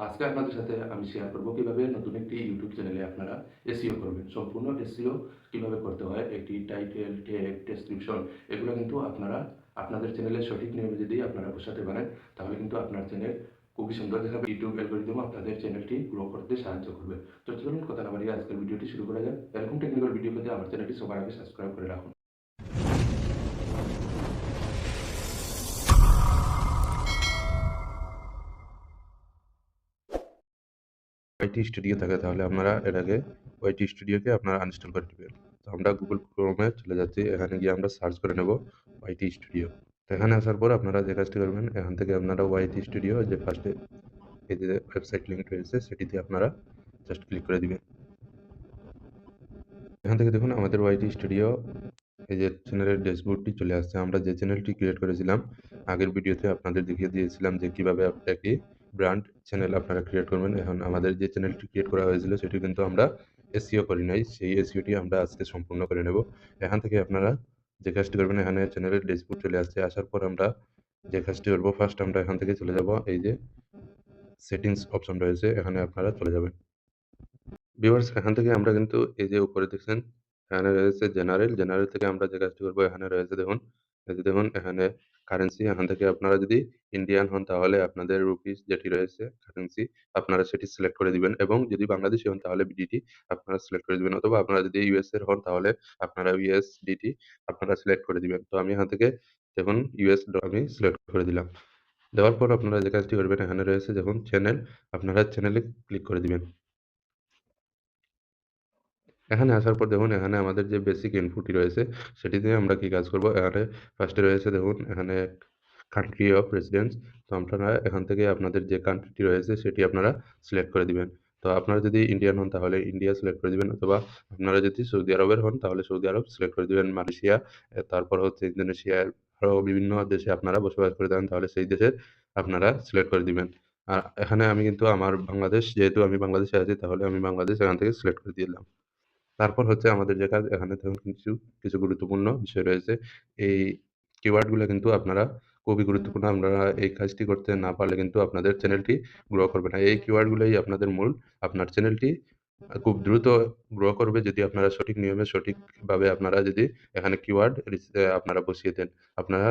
আজকে আপনাদের সাথে আমি শেয়ার করব কিভাবে নতুন একটি ইউটিউব চ্যানেলে আপনারা এসইও করবেন। সম্পূর্ণ এসইও কিভাবে করতে হয়, একটি টাইটেল, ট্যাগ, ডেসক্রিপশন এগুলো কিন্তু আপনারা আপনাদের চ্যানেলের সঠিক নিয়মে যদি আপনারা বসাতে পারেন, তাহলে কিন্তু আপনার চ্যানেল খুবই সুন্দর দেখাবে। ইউটিউব অ্যালগরিদম আপনাদের চ্যানেলটি গ্রো করতে সাহায্য করবে। তো চলুন কথা না বাড়িয়ে আজকের ভিডিওটি শুরু করা যাক। এরকম টেকনিক্যাল ভিডিও পেতে আমার চ্যানেলটি সবার আগে সাবস্ক্রাইব করে রাখুন। ওয়াইটি স্টুডিও থাকে তাহলে আপনারা এর আগে ওয়াইটি স্টুডিওকে আপনারা আনইনস্টল করে নেবেন। তো আমরা গুগল ক্রোমে চলে যাচ্ছি, এখানে গিয়ে আমরা সার্চ করে নেব ওয়াইটি স্টুডিও। তো এখানে আসার পর আপনারা যে কাজটি করবেন, এখান থেকে আপনারা ওয়াইটি স্টুডিও যে ফার্স্টে এই যে ওয়েবসাইট লিঙ্ক রয়েছে সেটিতে আপনারা জাস্ট ক্লিক করে দিবেন। এখান থেকে দেখুন আমাদের ওয়াইটি স্টুডিও এই যে চ্যানেলের ড্যাশবোর্ডটি চলে আসছে। আমরা যে চ্যানেলটি ক্রিয়েট করেছিলাম আগের ভিডিওতে আপনাদের দেখিয়ে দিয়েছিলাম যে কিভাবে একটি ব্র্যান্ড চ্যানেল আপনারা ক্রিয়েট করবেন। এখন আমাদের যে চ্যানেলটি ক্রিয়েট করা হয়েছিল সেটি কিন্তু আমরা এসইও করি নাই, সেই এসইওটি আমরা আজকে সম্পূর্ণ করে নেব। এখান থেকে আপনারা যে কাজটি করবেন, এখানে চ্যানেলের ড্যাশবোর্ড চলে আসছে। আসার পর আমরা যে কাজটি করবো, ফার্স্ট আমরা এখান থেকে চলে যাব, এই যে সেটিংস অপশন রয়েছে এখানে আপনারা চলে যাবেন। ভিউয়ার্স, এখান থেকে আমরা কিন্তু এই যে উপরে দেখছেন এখানে রয়েছে জেনারেল। জেনারেল থেকে আমরা যে কাজটি করবো, এখানে রয়েছে দেখুন, এই যে দেখুন এখানে কারেন্সি। এখান থেকে আপনারা যদি ইন্ডিয়ান হন তাহলে আপনাদের রুপিস যেটি রয়েছে কারেন্সি আপনারা সেটি সিলেক্ট করে দিবেন, এবং যদি বাংলাদেশি হন তাহলে বিডিটি আপনারা সিলেক্ট করে দিবেন, অথবা আপনারা যদি ইউএস এর হন তাহলে আপনারা ইউএসডিটি আপনারা সিলেক্ট করে দিবেন। তো আমি এখান থেকে দেখুন ইউএস আমি সিলেক্ট করে দিলাম। দেওয়ার পর আপনারা যে কাজটি করবেন, এখানে রয়েছে দেখুন চ্যানেল, আপনারা চ্যানেলে ক্লিক করে দিবেন। এখানে আসার পর দেখুন এখানে আমাদের যে বেসিক ইনপুটটি রয়েছে সেটি দিয়ে আমরা কি কাজ করব। এখানে ফার্স্টে রয়েছে দেখুন এখানে কান্ট্রি অফ রেসিডেন্স। তো আপনারা এখান থেকে আপনাদের যে কান্ট্রিটি রয়েছে সেটি আপনারা সিলেক্ট করে দিবেন। তো আপনারা যদি ইন্ডিয়ান হন তাহলে ইন্ডিয়া সিলেক্ট করে দিবেন, অথবা আপনারা যদি সৌদি আরবের হন তাহলে সৌদি আরব সিলেক্ট করে দিবেন। মালয়েশিয়া, তারপর হচ্ছে ইন্দোনেশিয়া, আরও বিভিন্ন দেশে আপনারা বসবাস করে থাকেন তাহলে সেই দেশের আপনারা সিলেক্ট করে দিবেন। আর এখানে আমি কিন্তু আমার বাংলাদেশ, যেহেতু আমি বাংলাদেশে আছি তাহলে আমি বাংলাদেশ এখান থেকে সিলেক্ট করে দিলাম। তারপর হচ্ছে আমাদের যে কাজ, এখানে দেখুন কিছু গুরুত্বপূর্ণ বিষয় রয়েছে। এই কিওয়ার্ড গুলা কিন্তু আপনারা খুবই গুরুত্বপূর্ণ। আপনারা এই কাজটি করতে না পারলে কিন্তু আপনাদের চ্যানেলটি গ্রো করবে না। এই কিওয়ার্ড গুলাই আপনাদের মূল। আপনার চ্যানেলটি খুব দ্রুত গ্রো করবে যদি আপনারা সঠিক নিয়মে সঠিকভাবে আপনারা যদি এখানে কিওয়ার্ড আপনারা বসিয়ে দেন। আপনারা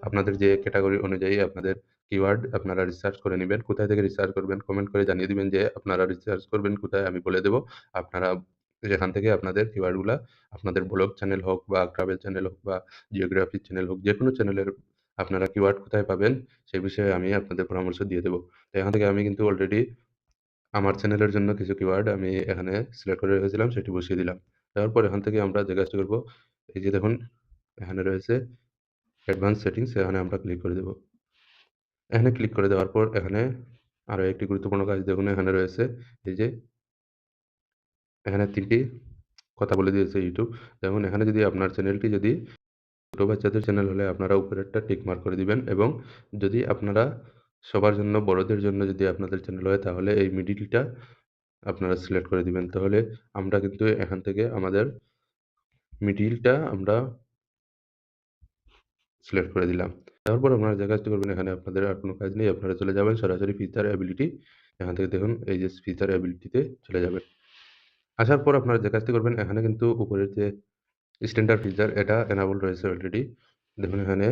আপনাদের যে ক্যাটেগরি অনুযায়ী আপনাদের কিওয়ার্ড আপনারা রিসার্চ করে নিবেন। কোথায় থেকে রিসার্চ করবেন কমেন্ট করে জানিয়ে দিবেন যে আপনারা রিসার্চ করবেন কোথায়, আমি বলে দেব। আপনারা যেখান থেকে আপনাদের কিওয়ার্ড গুলা আপনাদের ব্লগ চ্যানেল হোক বা ট্রাভেল চ্যানেল হোক বা জিওগ্রাফি চ্যানেল হোক, যেকোনো চ্যানেলের আপনারা কিওয়ার্ড কোথায় পাবেন সেই বিষয়ে আমি আপনাদের পরামর্শ দিয়ে দেব। তো এখান থেকে আমি কিন্তু অলরেডি আমার চ্যানেলের জন্য কিছু কিওয়ার্ড আমি এখানে সিলেক্ট করে রেখেছিলাম, সেটি বসিয়ে দিলাম। দেওয়ার পর এখান থেকে আমরা যে কাজটি করব, এই যে দেখুন এখানে রয়েছে অ্যাডভান্স সেটিংস, এখানে আমরা ক্লিক করে দেব। এখানে ক্লিক করে দেওয়ার পর এখানে আরো একটি গুরুত্বপূর্ণ কাজ দেখুন, এখানে রয়েছে এই যে এখানে ৩ টি কথা বলে দিয়েছে ইউটিউব। যেমন এখানে যদি আপনার চ্যানেলটি যদি ছোট বাচ্চাদের চ্যানেল হলে আপনারা উপরেরটা টিক মার্ক করে দিবেন, এবং যদি আপনারা সবার জন্য বড়দের জন্য যদি আপনাদের চ্যানেল হয় তাহলে এই মিডিলটা আপনারা সিলেক্ট করে দিবেন। তাহলে আমরা কিন্তু এখান থেকে আমাদের মিডিলটা আমরা সিলেক্ট করে দিলাম। তারপর আপনারা যে কাজটি করবেন, এখানে আপনাদের আর কোনো কাজ নেই। আপনারা চলে যাবেন সরাসরি ফিচার অ্যাবিলিটি। এখান থেকে দেখুন এই যে ফিচার অ্যাবিলিটিতে চলে যাবেন। আসার পর আপনারা যে কাজটি করবেন, এখানে কিন্তু উপরের যে স্ট্যান্ডার্ড ফিচার এটা এনাবল রয়েছে অলরেডি। দেখুন এখানে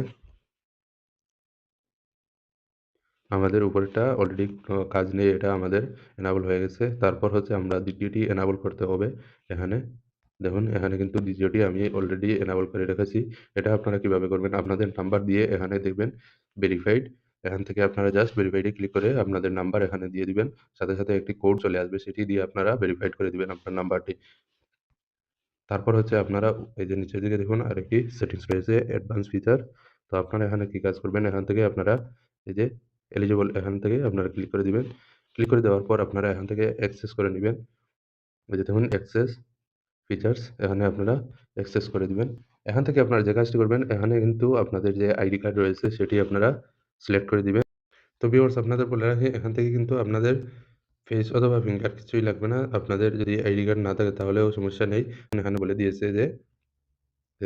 আমাদের উপরেরটা অলরেডি কাজ নেই, এটা আমাদের এনাবল হয়ে গেছে। তারপর হচ্ছে আমরা দ্বিতীয়টি এনাবল করতে হবে এখানে। দেখুন এখানে কিন্তু দ্বিতীয়টি আমি অলরেডি এনাবল করে রেখেছি। এটা আপনারা কিভাবে করবেন, আপনাদের নাম্বার দিয়ে এখানে দেখবেন ভেরিফাইড। এখান থেকে আপনারা জাস্ট ভেরিফাইড এ ক্লিক করে আপনাদের নাম্বার এখানে দিয়ে দিবেন। সাথে, সাথে একটি কোড চলে আসবে, সেটি দিয়ে আপনারা ভেরিফাইড করে দিবেন আপনার নাম্বারটি। তারপর হচ্ছে আপনারা এই যে নিচের দিকে দেখুন আরেকটি সেটিংস রয়েছে অ্যাডভান্স ফিচার। তো আপনারা এখানে কি কাজ করবেন, এখান থেকে আপনারা এই যে এলিজিবল এখান থেকে আপনারা ক্লিক করে দিবেন। ক্লিক করে দেওয়ার পর আপনারা এখান থেকে অ্যাক্সেস করে নিবেন। এই যে দেখুন অ্যাক্সেস ফিচার্স, এখানে আপনারা অ্যাক্সেস করে দিবেন। এখান থেকে আপনারা যে কাজটি করবেন, এখানে কিন্তু আপনাদের যে আইডি কার্ড রয়েছে সেটি আপনারা সিলেক্ট করে দিবেন। তো ভিউয়ার্স, আপনাদের বলে রাখি এখান থেকে কিন্তু আপনাদের ফেস অথবা ফিঙ্গার কিছুই লাগবে না। আপনাদের যদি আইডি কার্ড না থাকে তাহলেও সমস্যা নেই। এখানে বলে দিয়েছে যে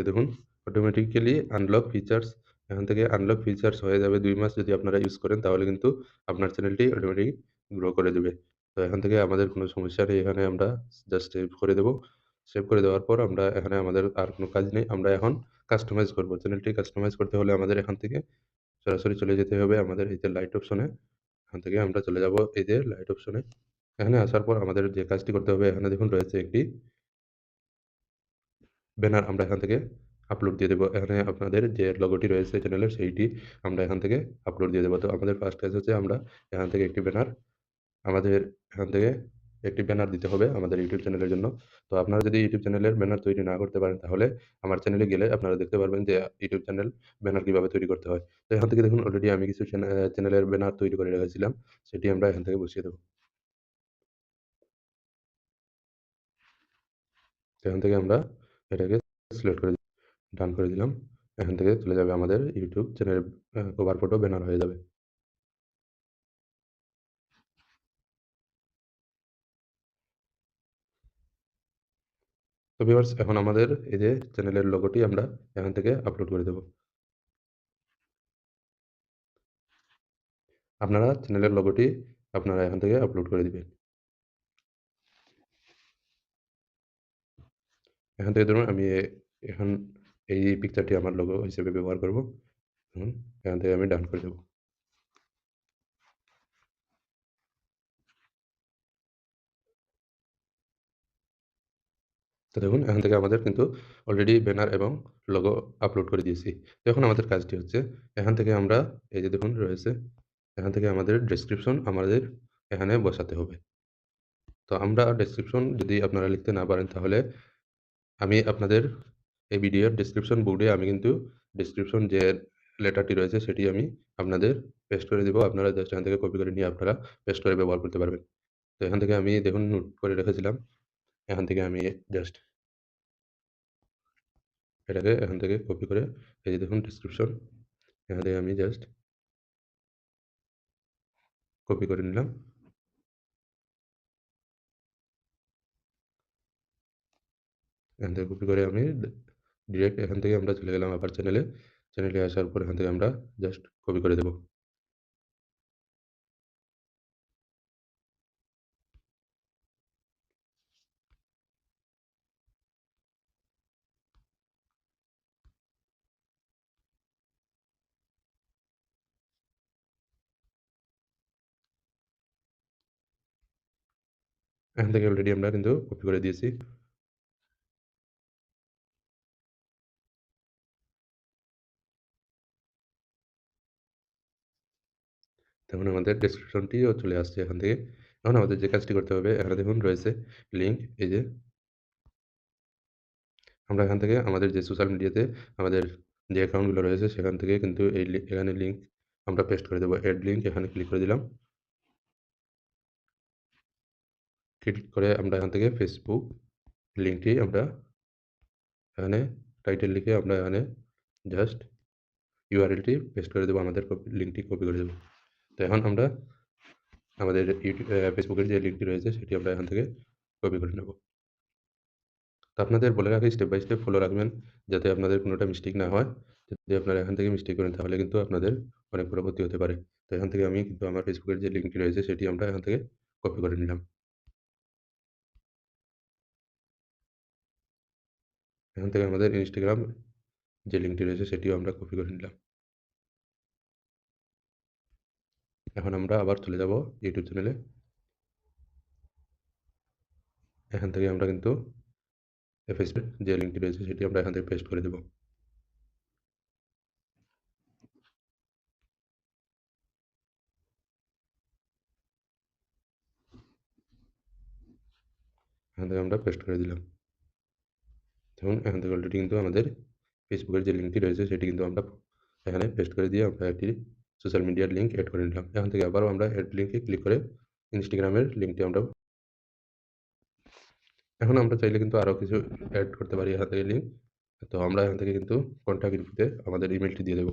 দেখুন অটোমেটিক্যালি আনলক ফিচার্স, এখান থেকে আনলক ফিচার্স হয়ে যাবে ২ মাস যদি আপনারা ইউজ করেন তাহলে কিন্তু আপনার চ্যানেলটি অটোমেটিক গ্রো করে দিবে। তো এখান থেকে আমাদের কোনো সমস্যা নেই। এখানে আমরা জাস্ট সেভ করে দেব। সেভ করে দেওয়ার পর আমরা এখানে আমাদের আর কোনো কাজ নেই। আমরা এখন কাস্টমাইজ করব। চ্যানেলটি কাস্টমাইজ করতে হলে আমাদের এখান থেকে সরাসরি চলে যেতে হবে আমাদের এই যে লাইট অপশনে। এখান থেকে আমরা চলে যাব এই যে লাইট অপশনে। এখানে আসার পর আমাদের যে কাজটি করতে হবে এখানে দেখুন রয়েছে একটি ব্যানার আমরা এখান থেকে আপলোড দিয়ে দেবো। এখানে আপনাদের যে লোগোটি রয়েছে চ্যানেলের সেইটি আমরা এখান থেকে আপলোড দিয়ে দেবো। তো আমাদের ফার্স্ট কাজ হচ্ছে আমরা এখান থেকে একটি ব্যানার আমাদের এখান থেকে একটি ব্যানার দিতে হবে আমাদের ইউটিউব চ্যানেলের জন্য। তো আপনারা যদি ইউটিউব চ্যানেলের ব্যানার তৈরি না করতে পারেন তাহলে আমার চ্যানেলে গেলে আপনারা দেখতে পারবেন যে ইউটিউব চ্যানেল ব্যানার কিভাবে তৈরি করতে হয়। তো এখান থেকে দেখুন অলরেডি আমি কিছু চ্যানেলের ব্যানার তৈরি করে রেখেছিলাম। সেটি আমরা এখান থেকে বসিয়ে দেব। তো এখান থেকে আমরা এটাকে সিলেক্ট করে ডান করে দিলাম। এখান থেকে চলে যাবে আমাদের ইউটিউব চ্যানেলের কভার ফটো ব্যানার হয়ে যাবে। তো ভিউয়ার্স এখন আমাদের এই যে চ্যানেলের লোগোটি আমরা এখান থেকে আপলোড করে দেব। আপনারা চ্যানেলের লোগোটি আপনারা এখান থেকে আপলোড করে দিবেন। এখান থেকে ধরুন আমি এখন এই পিকচারটি আমার লোগো হিসেবে ব্যবহার করব। হুম, এখান থেকে আমি ডান করে দেব। তো দেখুন এখান থেকে আমাদের কিন্তু অলরেডি ব্যানার এবং লোগো আপলোড করে দিয়েছি। তো এখন আমাদের কাজটি হচ্ছে এখান থেকে আমরা এই যে দেখুন রয়েছে, এখান থেকে আমাদের ডেসক্রিপশন আমাদের এখানে বসাতে হবে। তো আমরা ডেসক্রিপশন যদি আপনারা লিখতে না পারেন তাহলে আমি আপনাদের এই ভিডিওর ডেসক্রিপশন বোর্ডে আমি কিন্তু ডেসক্রিপশন যে লেটারটি রয়েছে সেটি আমি আপনাদের পেস্ট করে দিব। আপনারা জাস্ট এখান থেকে কপি করে নিয়ে আপনারা পেস্ট করে ব্যবহার করতে পারবেন। তো এখান থেকে আমি দেখুন নোট করে রেখেছিলাম। এখান থেকে আমি জাস্ট এটাকে এখান থেকে কপি করে এই যে দেখুন ডেসক্রিপশন এখান থেকে আমি জাস্ট কপি করে নিলাম। এখান থেকে কপি করে আমি ডিরেক্ট এখান থেকে আমরা চলে গেলাম আবার চ্যানেলে। চ্যানেলে আসার পর এখান থেকে আমরা জাস্ট কপি করে দেব। এখান থেকে অলরেডি আমরা কিন্তু কপি করে দিয়েছি। তখন আমাদের ডেসক্রিপশনটিও চলে আসছে এখান থেকে। এখন আমাদের যে কাজটি করতে হবে এখানে দেখুন রয়েছে লিঙ্ক এই যে আমরা এখান থেকে আমাদের যে সোশ্যাল মিডিয়াতে আমাদের যে অ্যাকাউন্টগুলো রয়েছে সেখান থেকে কিন্তু এই এখানে লিঙ্ক আমরা পেস্ট করে দেবো। এড লিঙ্ক এখানে ক্লিক করে দিলাম। ক্লিক করে আমরা এখান থেকে ফেসবুক লিঙ্কটি আমরা এখানে টাইটেল লিখে আমরা এখানে জাস্ট ইউআরএলটি পেস্ট করে দেবো। আমাদের লিঙ্কটি কপি করে দেবো। তো এখন আমরা আমাদের ফেসবুকের যে লিঙ্কটি রয়েছে সেটি আমরা এখান থেকে কপি করে নেব। তো আপনাদের বলে রাখি স্টেপ বাই স্টেপ ফলো রাখবেন যাতে আপনাদের কোনোটা মিস্টেক না হয়। যদি আপনারা এখান থেকে মিস্টেক করেন তাহলে কিন্তু আপনাদের অনেক বড় ক্ষতি হতে পারে। তো এখান থেকে আমি কিন্তু আমার ফেসবুকের যে লিঙ্কটি রয়েছে সেটি আমরা এখান থেকে কপি করে নিলাম। এখান থেকে আমাদের ইনস্টাগ্রাম যে লিঙ্কটি রয়েছে সেটিও আমরা কপি করে নিলাম। এখন আমরা আবার চলে যাব ইউটিউব চ্যানেলে। এখান থেকে আমরা কিন্তু ফেসবুক যে লিঙ্কটি রয়েছে সেটি আমরা এখান থেকে পেস্ট করে দেব। এখান থেকে আমরা পেস্ট করে দিলাম। দেখুন এখান থেকে অলরেডি কিন্তু আমাদের ফেসবুকের যে লিঙ্কটি রয়েছে সেটি কিন্তু আমরা এখানে পেস্ট করে দিয়ে আমরা একটি সোশ্যাল মিডিয়ার লিঙ্ক এড করে নিলাম। এখান থেকে আবারও আমরা এড লিঙ্কে ক্লিক করে ইনস্টাগ্রামের লিঙ্কটি আমরা এখন আমরা চাইলে কিন্তু আরও কিছু এড করতে পারি এখান থেকে লিঙ্ক। তো আমরা এখান থেকে কিন্তু কন্ট্যাক্ট ইনফোতে আমাদের ইমেইলটি দিয়ে দেব।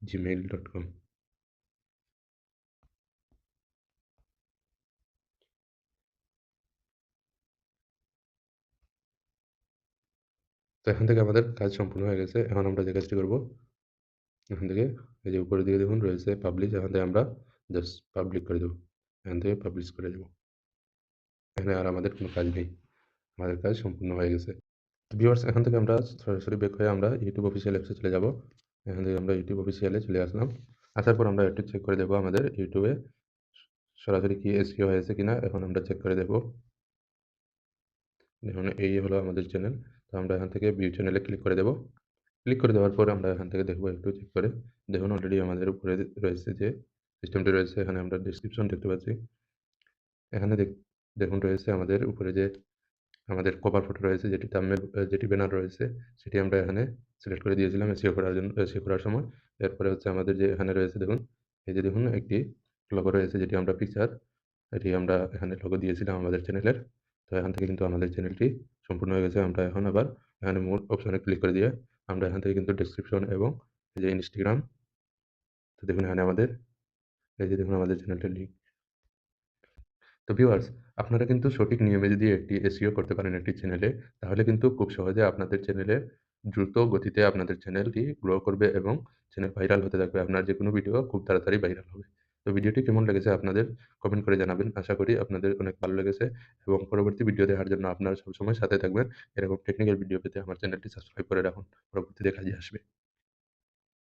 gmail.com। তো এখান থেকে আমাদের কাজ সম্পূর্ণ হয়ে গেছে। এখন আমরা যে কাজটি করব, এখান থেকে এই যে উপরের দিকে দেখুন রয়েছে পাবলিশ, এখান থেকে আমরা জাস্ট পাবলিক করে দেব। এখান থেকে পাবলিশ করে দেব। এখানে আর আমাদের কোনো কাজ নেই। আমাদের কাজ সম্পূর্ণ হয়ে গেছে। তো ভিউয়ার্স, এখান থেকে আমরা সরাসরি ব্যাক হয়ে আমরা ইউটিউব অফিসিয়াল অ্যাপসে চলে যাব। এখান থেকে আমরা ইউটিউব অফিসিয়ালে চলে আসলাম। আসার পর আমরা একটু চেক করে দেব আমাদের ইউটিউবে সরাসরি কি এসইও হয়েছে কিনা। এখন আমরা চেক করে দেব। দেখুন এই হলো আমাদের চ্যানেল। তো আমরা এখান থেকে ভিউ চ্যানেলে ক্লিক করে দেব। ক্লিক করে দেওয়ার পর আমরা এখান থেকে দেখব, একটু চেক করে। দেখুন অলরেডি আমাদের উপরে রয়েছে যে সিস্টেমটি রয়েছে, এখানে আমরা ডেসক্রিপশন দেখতে পাচ্ছি। এখানে দেখুন রয়েছে আমাদের উপরে যে আমাদের কভার ফটো রয়েছে, যেটি থাম্বনেল যেটি ব্যানার রয়েছে, সেটি আমরা এখানে সিলেক্ট করে দিয়েছিলাম এসইও করার জন্য, এসইও করার সময়। এরপরে হচ্ছে আমাদের যে এখানে রয়েছে দেখুন, এই যে দেখুন একটি লোগো রয়েছে, যেটি আমরা পিকচার, এটি আমরা এখানে লোগো দিয়েছিলাম আমাদের চ্যানেলের। তো এখান থেকে কিন্তু আমাদের চ্যানেলটি সম্পূর্ণ হয়ে গেছে। আমরা এখন আবার এখানে মোর অপশনে ক্লিক করে দিয়ে আমরা এখান থেকে কিন্তু ডেসক্রিপশন এবং এই যে ইনস্টাগ্রাম, তো দেখুন এখানে আমাদের এই যে দেখুন আমাদের চ্যানেলটার লিঙ্ক। তো ভিউয়ার্স, আপনারা কিন্তু সঠিক নিয়মে যদি একটি এসইও করতে পারেন একটি চ্যানেলে, তাহলে কিন্তু খুব সহজে আপনাদের চ্যানেলে দ্রুত গতিতে আপনাদের চ্যানেলটি গ্রো করবে এবং চ্যানেল ভাইরাল হতে থাকবে। আপনার যেকোনো ভিডিও খুব তাড়াতাড়ি ভাইরাল হবে। তো ভিডিওটি কেমন লেগেছে আপনাদের কমেন্ট করে জানাবেন। আশা করি আপনাদের অনেক ভালো লেগেছে এবং পরবর্তী ভিডিও দেখার জন্য আপনারা সবসময় সাথে থাকবেন। এরকম টেকনিক্যাল ভিডিও পেতে আমার চ্যানেলটি সাবস্ক্রাইব করে রাখুন। পরবর্তীতে কাজে আসবে।